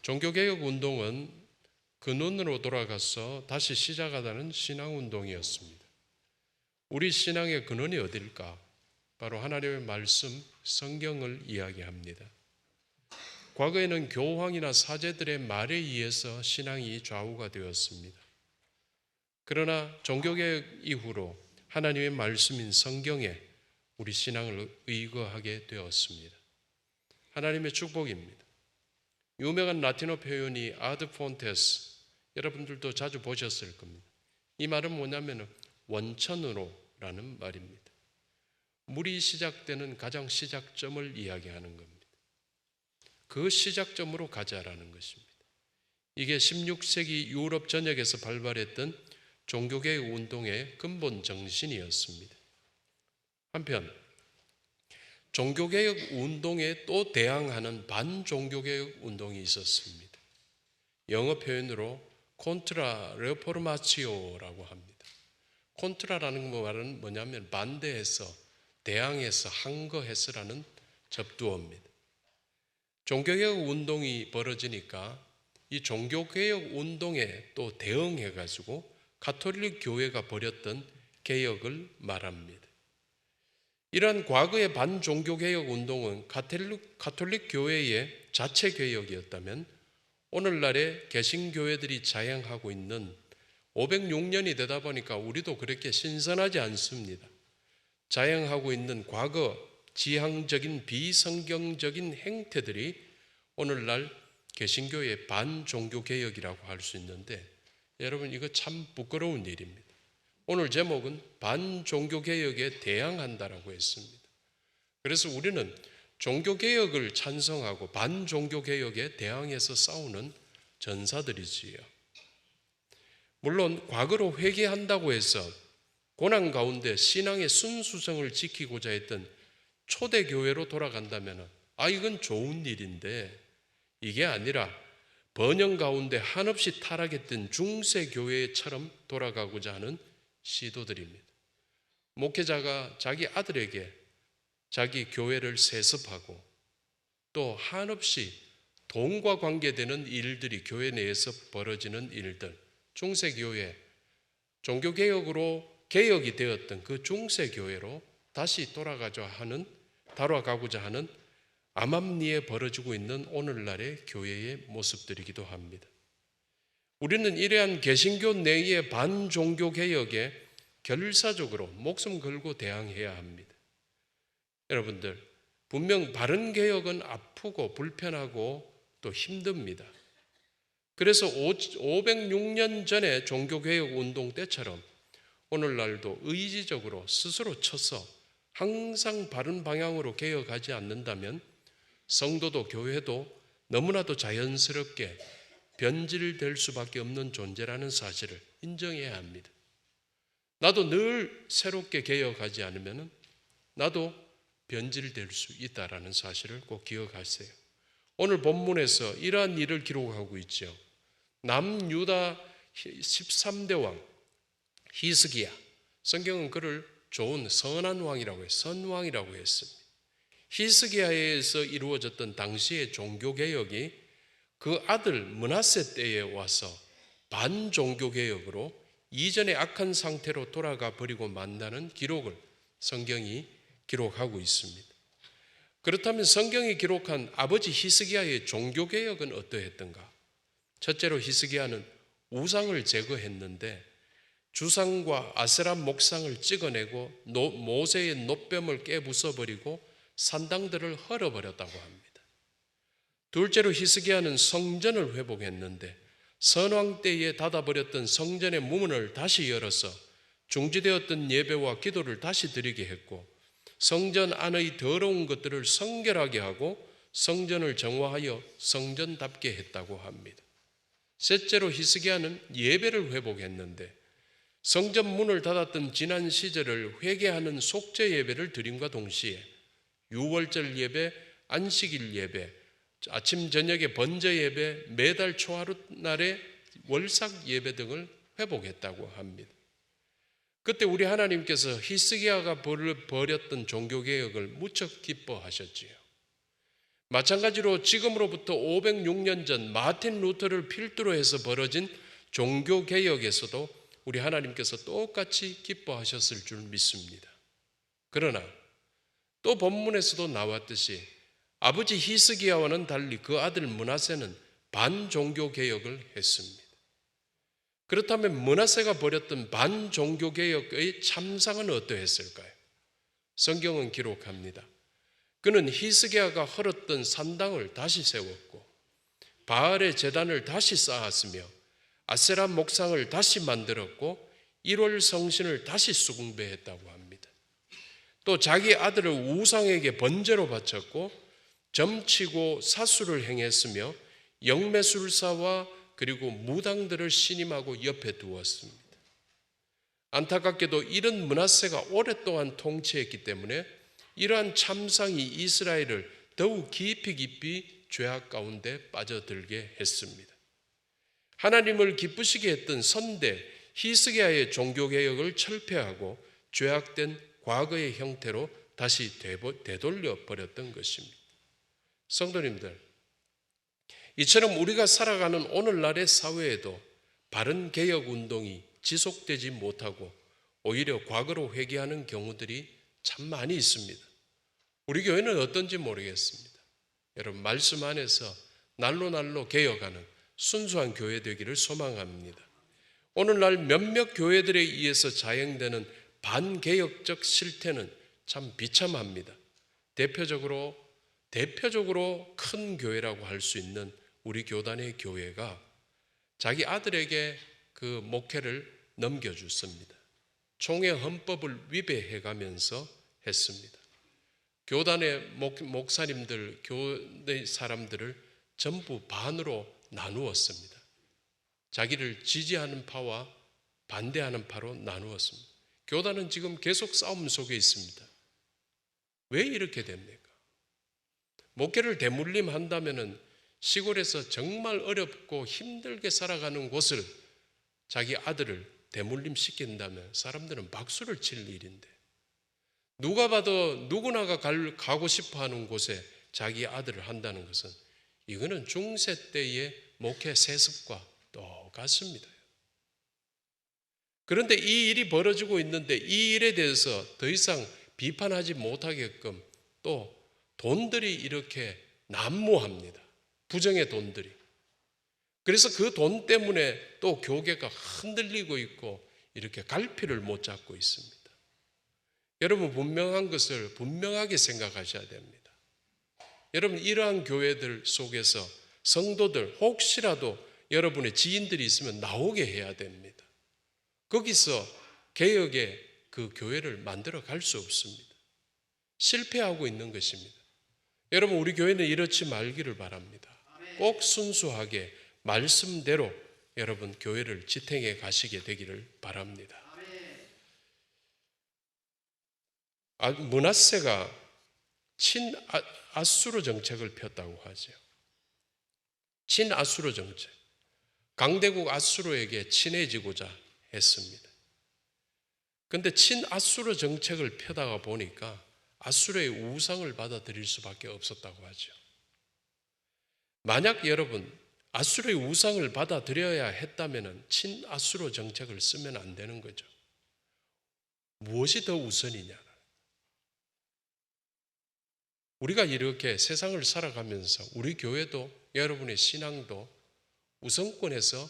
종교개혁 운동은 근원으로 돌아가서 다시 시작하다는 신앙운동이었습니다. 우리 신앙의 근원이 어딜까? 바로 하나님의 말씀, 성경을 이야기합니다. 과거에는 교황이나 사제들의 말에 의해서 신앙이 좌우가 되었습니다. 그러나 종교개혁 이후로 하나님의 말씀인 성경에 우리 신앙을 의거하게 되었습니다. 하나님의 축복입니다. 유명한 라틴어 표현이 아드 폰테스, 여러분들도 자주 보셨을 겁니다. 이 말은 뭐냐면 원천으로라는 말입니다. 물이 시작되는 가장 시작점을 이야기하는 겁니다. 그 시작점으로 가자라는 것입니다. 이게 16세기 유럽 전역에서 발발했던 종교개혁 운동의 근본 정신이었습니다. 한편 종교개혁 운동에 또 대항하는 반종교개혁 운동이 있었습니다. 영어 표현으로 콘트라 레포르마치오라고 합니다. 콘트라라는 말은 뭐냐면 반대해서, 대항해서, 항거해서라는 접두어입니다. 종교개혁 운동이 벌어지니까 이 종교개혁 운동에 또 대응해가지고 가톨릭 교회가 벌였던 개혁을 말합니다. 이러한 과거의 반종교개혁 운동은 가톨릭 교회의 자체 개혁이었다면 오늘날의 개신교회들이 자행하고 있는 506년이 되다 보니까 우리도 그렇게 신선하지 않습니다. 자행하고 있는 과거 지향적인 비성경적인 행태들이 오늘날 개신교의 반종교개혁이라고 할 수 있는데 여러분 이거 참 부끄러운 일입니다. 오늘 제목은 반종교개혁에 대항한다라고 했습니다. 그래서 우리는 종교개혁을 찬성하고 반종교개혁에 대항해서 싸우는 전사들이지요. 물론 과거로 회개한다고 해서 고난 가운데 신앙의 순수성을 지키고자 했던 초대교회로 돌아간다면 이건 좋은 일인데 이게 아니라 번영 가운데 한없이 타락했던 중세교회처럼 돌아가고자 하는 시도들입니다. 목회자가 자기 아들에게 자기 교회를 세습하고 또 한없이 돈과 관계되는 일들이 교회 내에서 벌어지는 일들, 중세교회, 종교개혁으로 개혁이 되었던 그 중세교회로 다시 돌아가고자 하는 암암리에 벌어지고 있는 오늘날의 교회의 모습들이기도 합니다. 우리는 이러한 개신교 내의 반종교개혁에 결사적으로 목숨 걸고 대항해야 합니다. 여러분들, 분명 바른 개혁은 아프고 불편하고 또 힘듭니다. 그래서 506년 전에 종교개혁 운동 때처럼 오늘날도 의지적으로 스스로 쳐서 항상 바른 방향으로 개혁하지 않는다면 성도도 교회도 너무나도 자연스럽게 변질될 수밖에 없는 존재라는 사실을 인정해야 합니다. 나도 늘 새롭게 개혁하지 않으면 나도 변질될 수 있다라는 사실을 꼭 기억하세요. 오늘 본문에서 이러한 일을 기록하고 있죠. 남유다 13대 왕 히스기야, 성경은 그를 좋은 선한 왕이라고 해요. 선왕이라고 했습니다. 히스기야에서 이루어졌던 당시의 종교개혁이 그 아들 므낫세 때에 와서 반종교개혁으로 이전의 악한 상태로 돌아가 버리고 만다는 기록을 성경이 기록하고 있습니다. 그렇다면 성경이 기록한 아버지 히스기야의 종교개혁은 어떠했던가? 첫째로 히스기야는 우상을 제거했는데 주상과 아세라 목상을 찍어내고 모세의 노뱀을 깨부숴버리고 산당들을 헐어버렸다고 합니다. 둘째로 히스기야는 성전을 회복했는데 선왕 때에 닫아버렸던 성전의 문을 다시 열어서 중지되었던 예배와 기도를 다시 드리게 했고 성전 안의 더러운 것들을 성결하게 하고 성전을 정화하여 성전답게 했다고 합니다. 셋째로 히스기야는 예배를 회복했는데 성전 문을 닫았던 지난 시절을 회개하는 속죄 예배를 드림과 동시에 유월절 예배, 안식일 예배, 아침 저녁에 번제 예배, 매달 초하룻날의 월삭 예배 등을 회복했다고 합니다. 그때 우리 하나님께서 히스기야가 벌였던 종교개혁을 무척 기뻐하셨지요. 마찬가지로 지금으로부터 506년 전 마틴 루터를 필두로 해서 벌어진 종교개혁에서도 우리 하나님께서 똑같이 기뻐하셨을 줄 믿습니다. 그러나 또 본문에서도 나왔듯이 아버지 히스기야와는 달리 그 아들 므낫세는 반종교개혁을 했습니다. 그렇다면 므낫세가 벌였던 반종교개혁의 참상은 어떠했을까요? 성경은 기록합니다. 그는 히스기야가 헐었던 산당을 다시 세웠고 바알의 제단을 다시 쌓았으며 아세라 목상을 다시 만들었고 1월 성신을 다시 숭배했다고 합니다. 또 자기 아들을 우상에게 번제로 바쳤고 점치고 사수를 행했으며 영매술사와 그리고 무당들을 신임하고 옆에 두었습니다. 안타깝게도 이런 므낫세가 오랫동안 통치했기 때문에 이러한 참상이 이스라엘을 더욱 깊이 죄악 가운데 빠져들게 했습니다. 하나님을 기쁘시게 했던 선대 히스기야의 종교개혁을 철폐하고 죄악된 과거의 형태로 다시 되돌려 버렸던 것입니다. 성도님들, 이처럼 우리가 살아가는 오늘날의 사회에도 바른 개혁 운동이 지속되지 못하고 오히려 과거로 회귀하는 경우들이 참 많이 있습니다. 우리 교회는 어떤지 모르겠습니다. 여러분, 말씀 안에서 날로 개혁하는 순수한 교회 되기를 소망합니다. 오늘날 몇몇 교회들에 의해서 자행되는 반개혁적 실태는 참 비참합니다. 대표적으로 큰 교회라고 할 수 있는 우리 교단의 교회가 자기 아들에게 그 목회를 넘겨줬습니다. 총회 헌법을 위배해가면서 했습니다. 교단의 목사님들, 교회 사람들을 전부 반으로 나누었습니다. 자기를 지지하는 파와 반대하는 파로 나누었습니다. 교단은 지금 계속 싸움 속에 있습니다. 왜 이렇게 됩니까? 목회를 대물림한다면은 시골에서 정말 어렵고 힘들게 살아가는 곳을 자기 아들을 대물림시킨다면 사람들은 박수를 칠 일인데, 누가 봐도 누구나가 가고 싶어 하는 곳에 자기 아들을 한다는 것은 이거는 중세 때의 목회 세습과 똑같습니다. 그런데 이 일이 벌어지고 있는데 이 일에 대해서 더 이상 비판하지 못하게끔 또 돈들이 이렇게 난무합니다. 부정의 돈들이. 그래서 그 돈 때문에 또 교계가 흔들리고 있고 이렇게 갈피를 못 잡고 있습니다. 여러분, 분명한 것을 분명하게 생각하셔야 됩니다. 여러분, 이러한 교회들 속에서 성도들 혹시라도 여러분의 지인들이 있으면 나오게 해야 됩니다. 거기서 개혁의 그 교회를 만들어 갈 수 없습니다. 실패하고 있는 것입니다. 여러분, 우리 교회는 이렇지 말기를 바랍니다. 꼭 순수하게 말씀대로 여러분 교회를 지탱해 가시게 되기를 바랍니다. 므낫세가 친아수르 정책을 폈다고 하죠. 친아수르 정책. 강대국 아수르에게 친해지고자 했습니다. 그런데 친아수르 정책을 펴다가 보니까 아수르의 우상을 받아들일 수밖에 없었다고 하죠. 만약 여러분 아수르의 우상을 받아들여야 했다면 친아수르 정책을 쓰면 안 되는 거죠. 무엇이 더 우선이냐? 우리가 이렇게 세상을 살아가면서 우리 교회도 여러분의 신앙도 우선권에서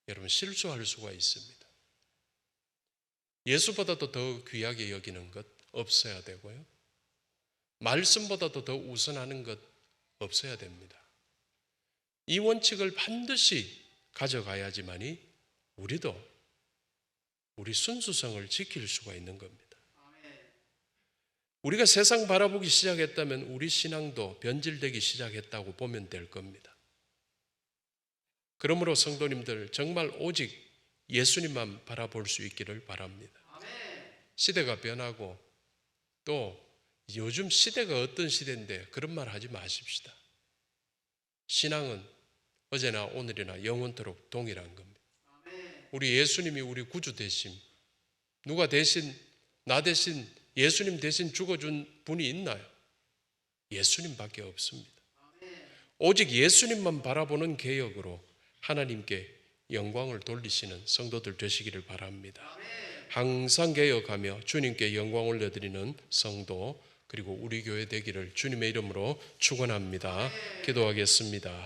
여러분 실수할 수가 있습니다. 예수보다도 더 귀하게 여기는 것 없어야 되고요. 말씀보다도 더 우선하는 것 없어야 됩니다. 이 원칙을 반드시 가져가야지만이 우리도 우리 순수성을 지킬 수가 있는 겁니다. 우리가 세상 바라보기 시작했다면 우리 신앙도 변질되기 시작했다고 보면 될 겁니다. 그러므로 성도님들 정말 오직 예수님만 바라볼 수 있기를 바랍니다. 시대가 변하고 또 요즘 시대가 어떤 시대인데 그런 말 하지 마십시다. 신앙은 어제나 오늘이나 영원토록 동일한 겁니다. 우리 예수님이 우리 구주 되심, 누가 대신 나 대신 예수님 대신 죽어준 분이 있나요? 예수님밖에 없습니다. 오직 예수님만 바라보는 개혁으로 하나님께 영광을 돌리시는 성도들 되시기를 바랍니다. 항상 개혁하며 주님께 영광 올려드리는 성도 그리고 우리 교회 되기를 주님의 이름으로 축원합니다. 기도하겠습니다.